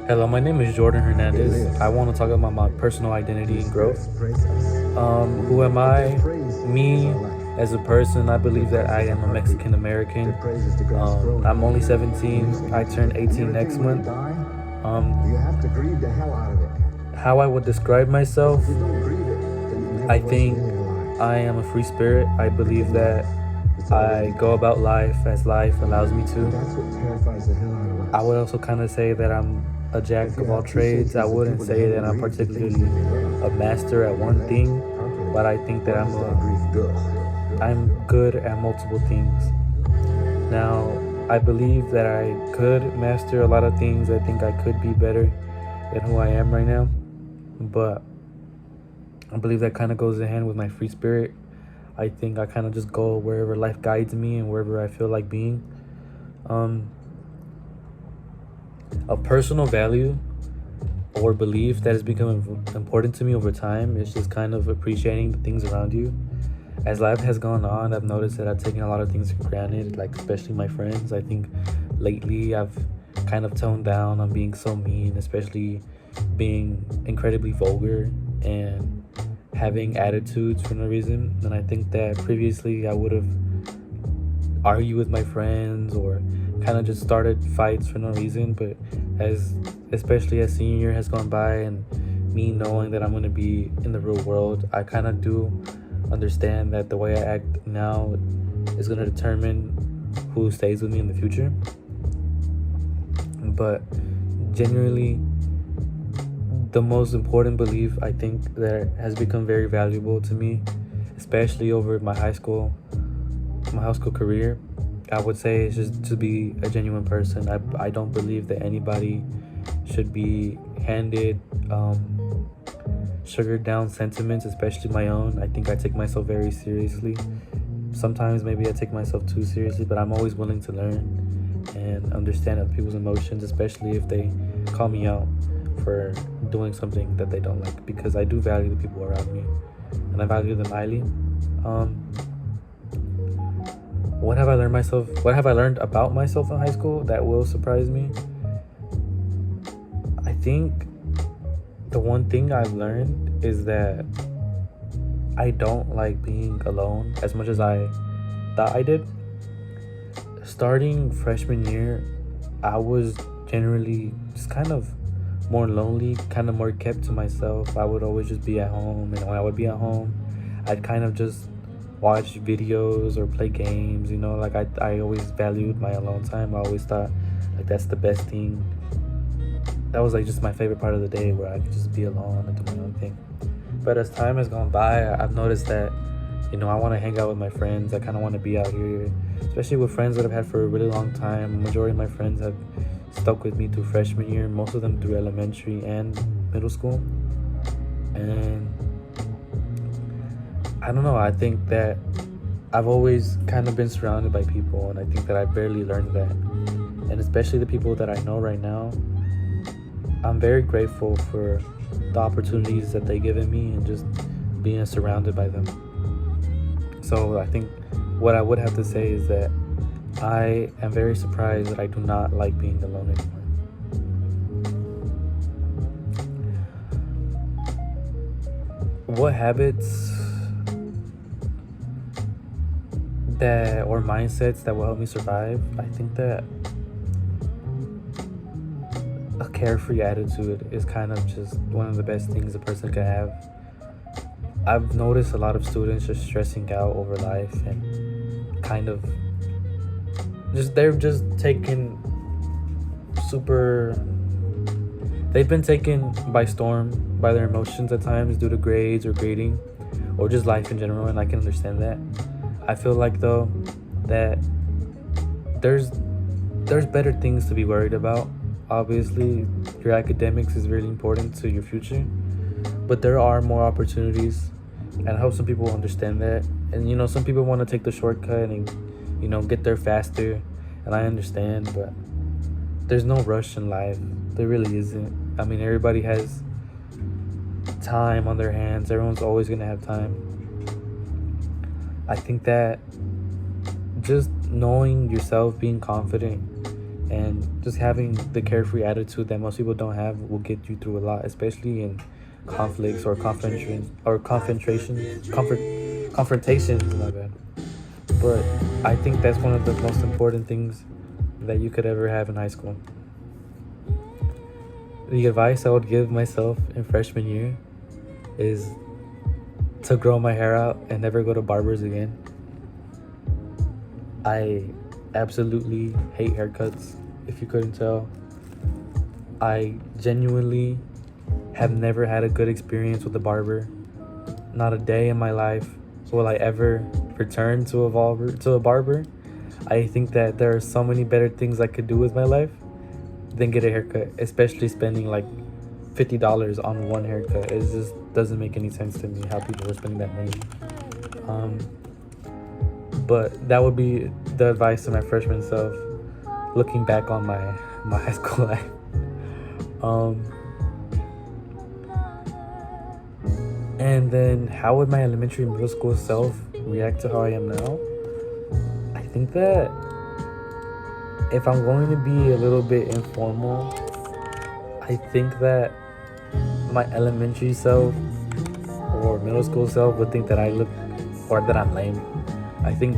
Hello, my name is Jordan Hernandez. I want to talk about my personal identity and growth. Who am I? Me, as a person, I believe that I am a Mexican American. I'm only 17. I turn 18 next month. How I would describe myself, I think I am a free spirit. I believe that I go about life as life allows me to. I would also kind of say that I'm a jack of all trades. I wouldn't say that I'm particularly a master at one thing, but I think that I'm good at multiple things. Now, I believe that I could master a lot of things. I think I could be better than who I am right now, but I believe that kind of goes in hand with my free spirit. I think I kind of just go wherever life guides me and wherever I feel like being. A personal value or belief that has become important to me over time is just kind of appreciating the things around you. As life has gone on, I've noticed that I've taken a lot of things for granted, like especially my friends. I think lately I've kind of toned down on being so mean, especially being incredibly vulgar and having attitudes for no reason. And I think that previously I would have argued with my friends or kind of just started fights for no reason. But especially as senior year has gone by and me knowing that I'm going to be in the real world, I kind of do understand that the way I act now is going to determine who stays with me in the future. But genuinely, the most important belief I think that has become very valuable to me, especially over my high school career, I would say is just to be a genuine person. I don't believe that anybody should be handed sugared down sentiments, especially my own. I think I take myself very seriously. Sometimes maybe I take myself too seriously, but I'm always willing to learn and understand other people's emotions, especially if they call me out for doing something that they don't like, because I do value the people around me and I value them highly. What have I learned about myself in high school that will surprise me? I think the one thing I've learned is that I don't like being alone as much as I thought I did. Starting freshman year, I was generally just kind of more lonely, kind of more kept to myself. I would always just be at home, and when I would be at home, I'd kind of just watch videos or play games. Like I always valued my alone time. I always thought like that's the best thing. That was like just my favorite part of the day, where I could just be alone and do my own thing. But as time has gone by, I've noticed that I want to hang out with my friends. I kind of want to be out here, especially with friends that I've had for a really long time. The majority of my friends have stuck with me through freshman year, most of them through elementary and middle school. And I don't know, I think that I've always kind of been surrounded by people, and I think that I barely learned that. And especially the people that I know right now, I'm very grateful for the opportunities that they've given me and just being surrounded by them. So I think what I would have to say is that I am very surprised that I do not like being alone anymore. What habits or mindsets that will help me survive? I think that a carefree attitude is kind of just one of the best things a person can have. I've noticed a lot of students just stressing out over life and kind of they're just taken they've been taken by storm by their emotions at times due to grades or grading or just life in general, and I can understand that. I feel like though that there's better things to be worried about. Obviously, your academics is really important to your future, but there are more opportunities, and I hope some people understand that. And some people want to take the shortcut and get there faster, and I understand, but there's no rush in life. There really isn't. I mean, everybody has time on their hands. Everyone's always gonna have time. I think that just knowing yourself, being confident, and just having the carefree attitude that most people don't have will get you through a lot, especially in conflicts or confrontations. My bad. But I think that's one of the most important things that you could ever have in high school. The advice I would give myself in freshman year is to grow my hair out and never go to barbers again. I absolutely hate haircuts, if you couldn't tell. I genuinely have never had a good experience with a barber. Not a day in my life will I ever return to a barber. I think that there are so many better things I could do with my life than get a haircut, especially spending like $50 on one haircut. It just doesn't make any sense to me how people are spending that money. But that would be the advice to my freshman self, looking back on my high school life. And then how would my elementary and middle school self react to how I am now? I think that if I'm going to be a little bit informal, I think that my elementary self or middle school self would think that I look, or that I'm lame. I think,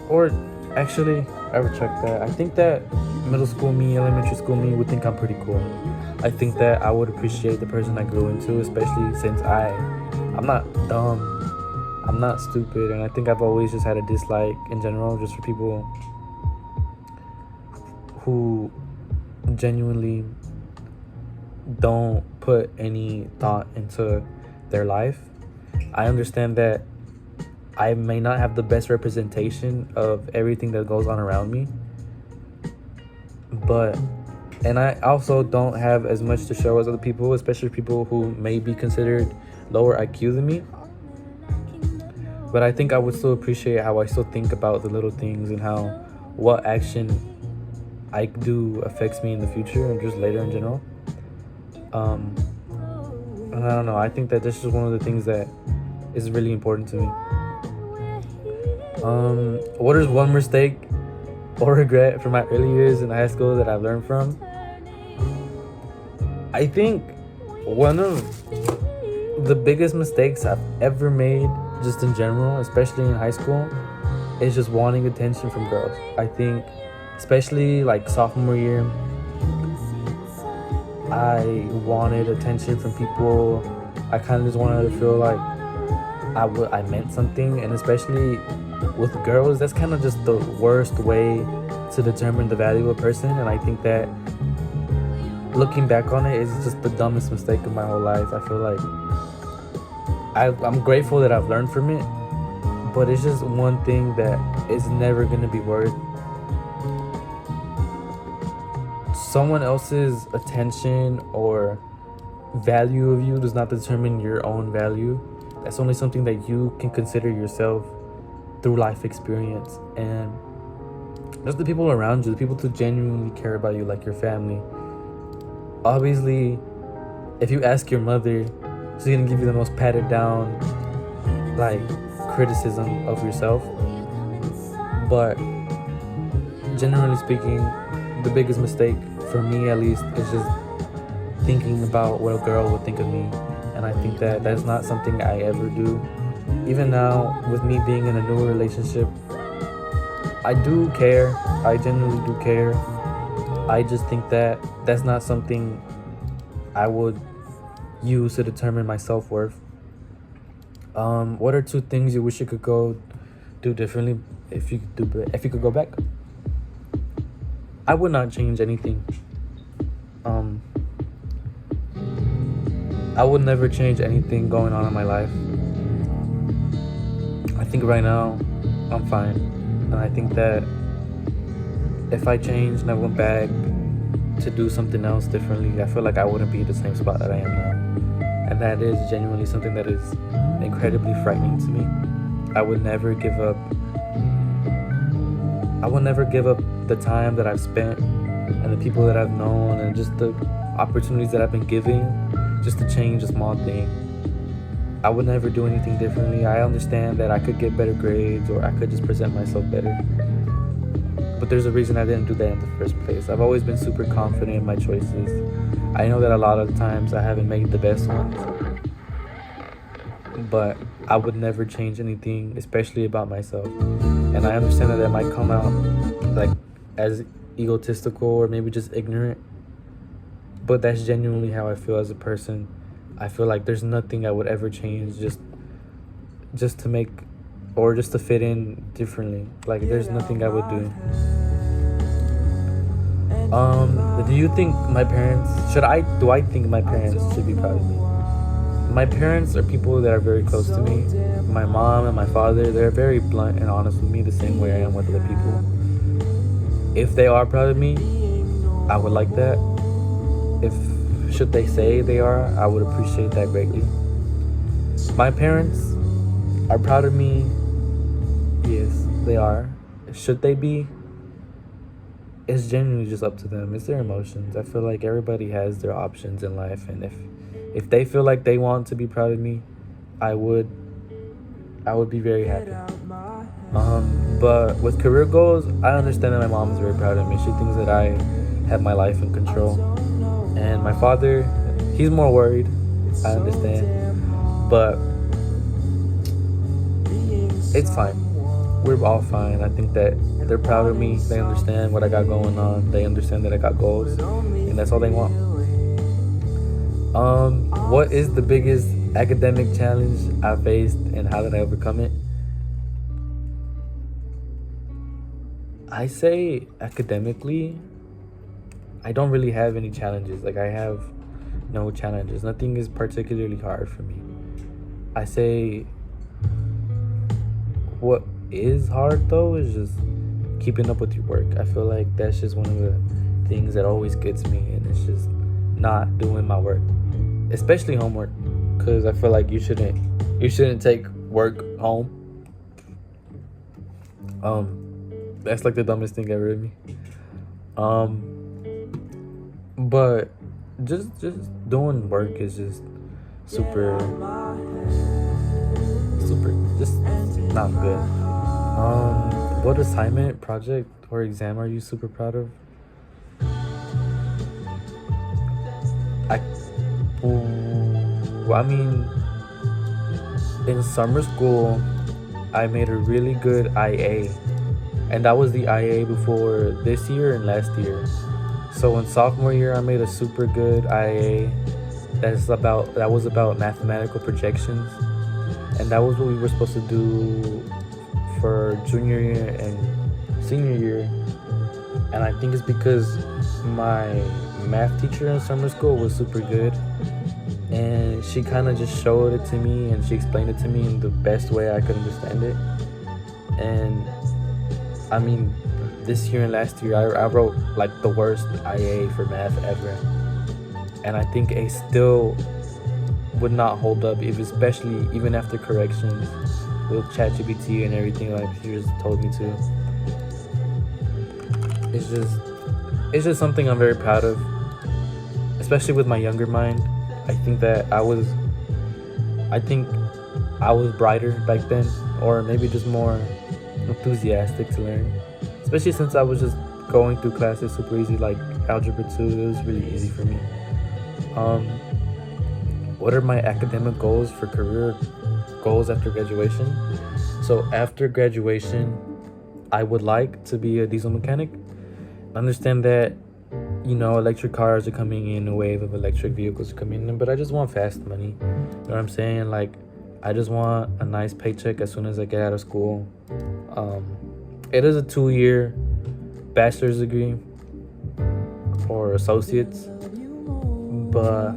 or actually, I would check that. I think that middle school me, elementary school me would think I'm pretty cool. I think that I would appreciate the person I grew into, especially since I'm not dumb, I'm not stupid, and I think I've always just had a dislike in general just for people who genuinely don't put any thought into their life. I understand that I may not have the best representation of everything that goes on around me, and I also don't have as much to show as other people, especially people who may be considered lower IQ than me. But I think I would still appreciate how I still think about the little things and how what action I do affects me in the future and just later in general. And I don't know, I think that this is one of the things that is really important to me. What is one mistake or regret from my early years in high school that I've learned from? I think one of the biggest mistakes I've ever made, just in general, especially in high school, is just wanting attention from girls. I think, especially like sophomore year, I wanted attention from people. I kind of just wanted to feel like I meant something, and especially with girls, that's kind of just the worst way to determine the value of a person. And I think that looking back on it is just the dumbest mistake of my whole life. I feel like I'm grateful that I've learned from it, but it's just one thing that is never going to be worth. Someone else's attention or value of you does not determine your own value. That's only something that you can consider yourself through life experience. And just the people around you, the people who genuinely care about you, like your family. Obviously, if you ask your mother, she's gonna give you the most padded down like criticism of yourself. But generally speaking, the biggest mistake for me, at least, is just thinking about what a girl would think of me. And I think that that's not something I ever do. Even now, with me being in a newer relationship, I do care. I genuinely do care. I just think that that's not something I would use to determine my self-worth. What are 2 things you wish you could go do differently if you could go back? I would not change anything. I would never change anything going on in my life. I think right now I'm fine, and I think that if I changed and I went back to do something else differently, I feel like I wouldn't be in the same spot that I am now. And that is genuinely something that is incredibly frightening to me. I would never give up the time that I've spent and the people that I've known and just the opportunities that I've been giving just to change a small thing. I would never do anything differently. I understand that I could get better grades or I could just present myself better. But but there's a reason I didn't do that in the first place. I've always been super confident in my choices. I know that a lot of times I haven't made the best ones, but I would never change anything, especially about myself. And I understand that might come out like as egotistical or maybe just ignorant, but that's genuinely how I feel as a person. I feel like there's nothing I would ever change just to make or just to fit in differently. Like there's nothing I would do. Do you think my parents do I think my parents should be proud of me? My parents are people that are very close to me. My mom and my father, they're very blunt and honest with me the same way I am with other people. If they are proud of me, I would like that. If should they say they are, I would appreciate that greatly. My parents are proud of me. Yes, they are. Should they be? It's genuinely just up to them. It's their emotions. I feel like everybody has their options in life, and if they feel like they want to be proud of me, I would be very happy. But with career goals, I understand that my mom is very proud of me. She thinks that I have my life in control. And my father, he's more worried. I understand. But it's fine. We're all fine. I think that they're proud of me. They understand what I got going on. They understand that I got goals. And that's all they want. What is the biggest academic challenge I faced and how did I overcome it? I say academically, I don't really have any challenges. Like I have no challenges. Nothing is particularly hard for me. I say what is hard though is just keeping up with your work. I feel like that's just one of the things that always gets me, and it's just not doing my work, especially homework, because I feel like you shouldn't take work home. That's like the dumbest thing ever to me. But just doing work is just super just not good. What assignment, project, or exam are you super proud of? I mean, in summer school, I made a really good IA, and that was the IA before this year and last year. So in sophomore year, I made a super good IA that was about mathematical projections, and that was what we were supposed to do for junior year and senior year. And I think it's because my math teacher in summer school was super good, and she kind of just showed it to me and she explained it to me in the best way I could understand it. And I mean, this year and last year I wrote like the worst IA for math ever, and I think A still would not hold up, especially even after corrections with ChatGPT and everything like she just told me to. It's just something I'm very proud of, especially with my younger mind. I think I was brighter back then, or maybe just more enthusiastic to learn, especially since I was just going through classes super easy, like algebra 2. It was really easy for me. What are my academic goals for career goals after graduation? So after graduation, I would like to be a diesel mechanic. Understand that, electric cars are coming in, a wave of electric vehicles are coming in, but I just want fast money. You know what I'm saying? Like, I just want a nice paycheck as soon as I get out of school. It is a 2-year bachelor's degree or associates, but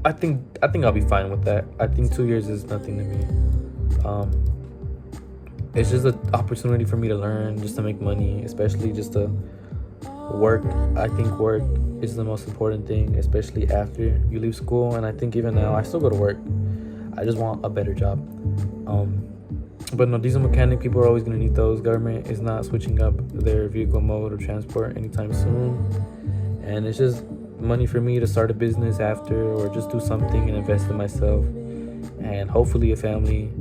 I think I'll be fine with that. I think 2 years is nothing to me. It's just an opportunity for me to learn, just to make money, especially just to work. I think work is the most important thing, especially after you leave school. And I think even now I still go to work. I just want a better job. But no, diesel mechanic, people are always going to need those. Government is not switching up their vehicle mode of transport anytime soon. And it's just money for me to start a business after, or just do something and invest in myself, and hopefully a family,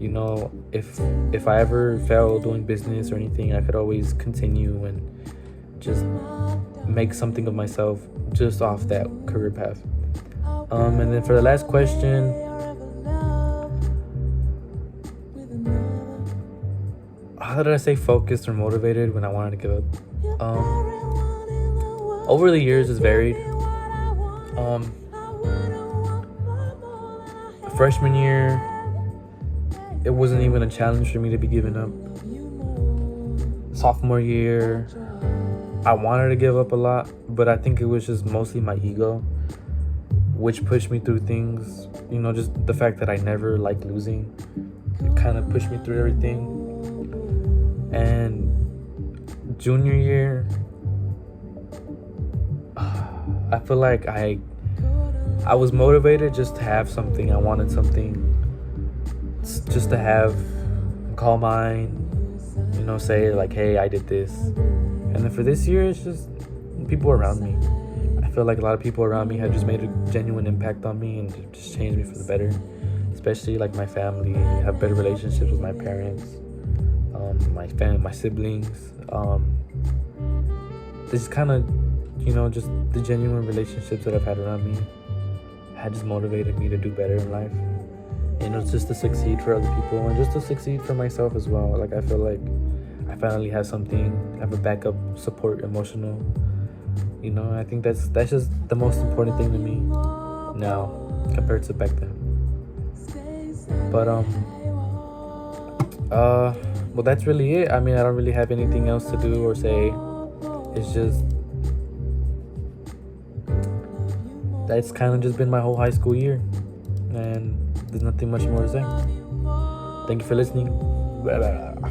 You know, if I ever fail doing business or anything, I could always continue and just make something of myself just off that career path. And then for the last question, how did I stay focused or motivated when I wanted to give up? Over the years, it's varied. Freshman year, it wasn't even a challenge for me to be giving up. Sophomore year, I wanted to give up a lot, but I think it was just mostly my ego, which pushed me through things. You know, just the fact that I never liked losing, it kind of pushed me through everything. And junior year, I feel like I was motivated just to have something. I wanted something just to have, call mine, you know, say like, hey, I did this. And then for this year, it's just people around me. I feel like a lot of people around me have just made a genuine impact on me and just changed me for the better. Especially like my family. I have better relationships with my parents, my siblings. This is kind of, you know, just the genuine relationships that I've had around me had just motivated me to do better in life. You know, just to succeed for other people and just to succeed for myself as well. Like, I feel like I finally have something, have a backup support, emotional. You know, I think that's just the most important thing to me now compared to back then. But well, that's really it. I mean, I don't really have anything else to do or say. It's just that's kind of just been my whole high school year, and there's nothing much more to say. Thank you for listening. Blah, blah, blah.